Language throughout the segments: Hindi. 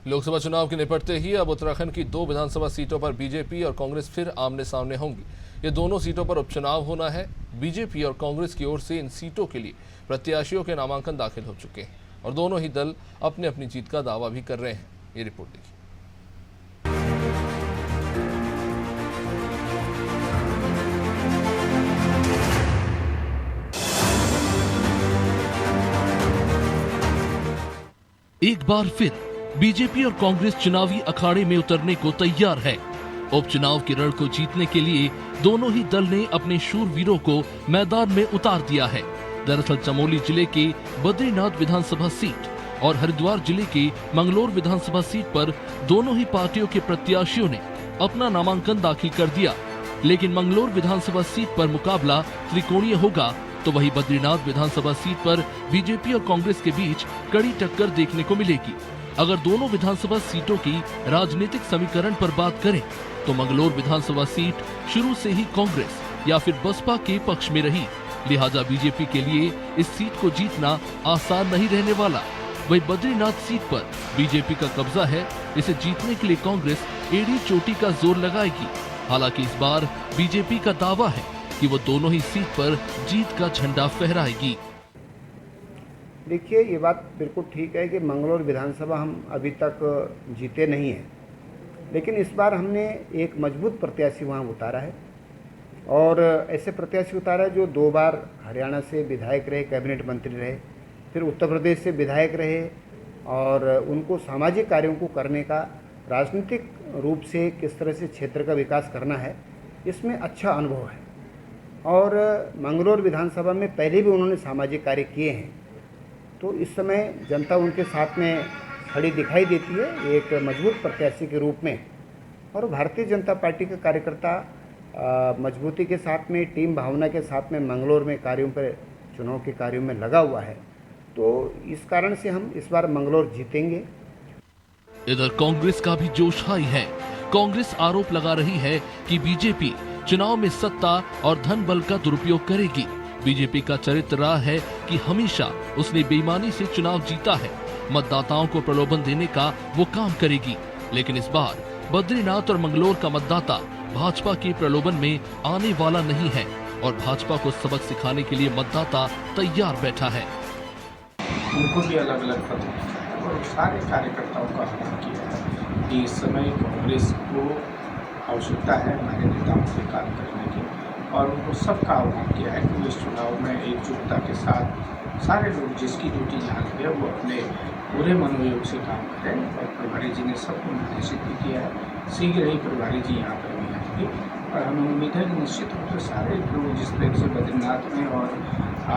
लोकसभा चुनाव के निपटते ही अब उत्तराखंड की 2 विधानसभा सीटों पर बीजेपी और कांग्रेस फिर आमने सामने होंगी। ये दोनों सीटों पर उपचुनाव होना है। बीजेपी और कांग्रेस की ओर से इन सीटों के लिए प्रत्याशियों के नामांकन दाखिल हो चुके हैं और दोनों ही दल अपनी अपनी जीत का दावा भी कर रहे हैं। ये रिपोर्ट देखिए। एक बार फिर बीजेपी और कांग्रेस चुनावी अखाड़े में उतरने को तैयार है। उपचुनाव के रण को जीतने के लिए दोनों ही दल ने अपने शूरवीरों को मैदान में उतार दिया है। दरअसल चमोली जिले के बद्रीनाथ विधानसभा सीट और हरिद्वार जिले के मंगलोर विधानसभा सीट पर दोनों ही पार्टियों के प्रत्याशियों ने अपना नामांकन दाखिल कर दिया। लेकिन मंगलोर विधानसभा सीट पर मुकाबला त्रिकोणीय होगा, तो वही बद्रीनाथ विधानसभा सीट पर बीजेपी और कांग्रेस के बीच कड़ी टक्कर देखने को मिलेगी। अगर दोनों विधानसभा सीटों की राजनीतिक समीकरण पर बात करें तो मंगलोर विधानसभा सीट शुरू से ही कांग्रेस या फिर बसपा के पक्ष में रही, लिहाजा बीजेपी के लिए इस सीट को जीतना आसान नहीं रहने वाला। वही बद्रीनाथ सीट पर बीजेपी का कब्जा है, इसे जीतने के लिए कांग्रेस एड़ी चोटी का जोर लगाएगी। हालांकि इस बार बीजेपी का दावा है कि वो दोनों ही सीट पर जीत का झंडा फहराएगी। देखिए, ये बात बिल्कुल ठीक है कि मंगलोर विधानसभा हम अभी तक जीते नहीं हैं, लेकिन इस बार हमने एक मजबूत प्रत्याशी वहाँ उतारा है और ऐसे प्रत्याशी उतारा है जो 2 बार हरियाणा से विधायक रहे, कैबिनेट मंत्री रहे, फिर उत्तर प्रदेश से विधायक रहे और उनको सामाजिक कार्यों को करने का, राजनीतिक रूप से किस तरह से क्षेत्र का विकास करना है, इसमें अच्छा अनुभव है। और मंगलोर विधानसभा में पहले भी उन्होंने सामाजिक कार्य किए हैं, तो इस समय जनता उनके साथ में खड़ी दिखाई देती है एक मजबूत प्रत्याशी के रूप में। और भारतीय जनता पार्टी का कार्यकर्ता मजबूती के साथ में, टीम भावना के साथ में मंगलोर में कार्यों पर, चुनाव के कार्यों में लगा हुआ है, तो इस कारण से हम इस बार मंगलोर जीतेंगे। इधर कांग्रेस का भी जोश हाई है। कांग्रेस आरोप लगा रही है कि बीजेपी चुनाव में सत्ता और धन बल का दुरुपयोग करेगी। बीजेपी का चरित्र रहा है कि हमेशा उसने बेईमानी से चुनाव जीता है, मतदाताओं को प्रलोभन देने का वो काम करेगी। लेकिन इस बार बद्रीनाथ और मंगलोर का मतदाता भाजपा के प्रलोभन में आने वाला नहीं है और भाजपा को सबक सिखाने के लिए मतदाता तैयार बैठा है। उनको भी अलग अलग पद और सारे कार्यकर्ताओं का आह्वान किया है कि इस समय कांग्रेस को आवश्यकता है हमारे नेताओं के काम करने की, और उनको सबका आह्वान किया है कि इस चुनाव में एकजुटता के साथ सारे लोग जिसकी ड्यूटी जहाँ लगी है वो अपने पूरे मनोयोग से काम करें। और प्रभारी जी ने सबको निर्देशित भी किया है, शीघ्र ही प्रभारी जी यहाँ पर भी आएंगे और हमें उम्मीद है कि निश्चित रूप से सारे लोग जिस तरह से बद्रीनाथ में और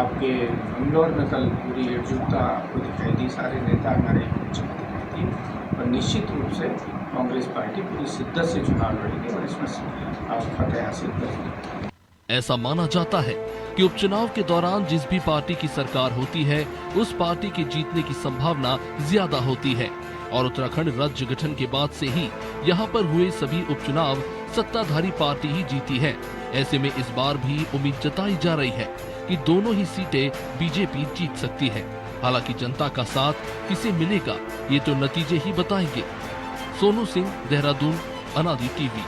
आपके मंगलौर में कल पूरी एकजुटता आपको दिखाई दी, सारे नेता हमारे बीच में दिखाई दी और निश्चित रूप से कांग्रेस पार्टी पूरी शिद्दत से चुनाव लड़ेगी और इसमें फतेह हासिल करेगी। ऐसा माना जाता है कि उपचुनाव के दौरान जिस भी पार्टी की सरकार होती है उस पार्टी के जीतने की संभावना ज्यादा होती है और उत्तराखंड राज्य गठन के बाद से ही यहाँ पर हुए सभी उपचुनाव सत्ताधारी पार्टी ही जीती है। ऐसे में इस बार भी उम्मीद जताई जा रही है कि दोनों ही सीटें बीजेपी जीत सकती है। हालांकि जनता का साथ किसे मिलेगा ये तो नतीजे ही बताएंगे। सोनू सिंह, देहरादून, अनादि टीवी।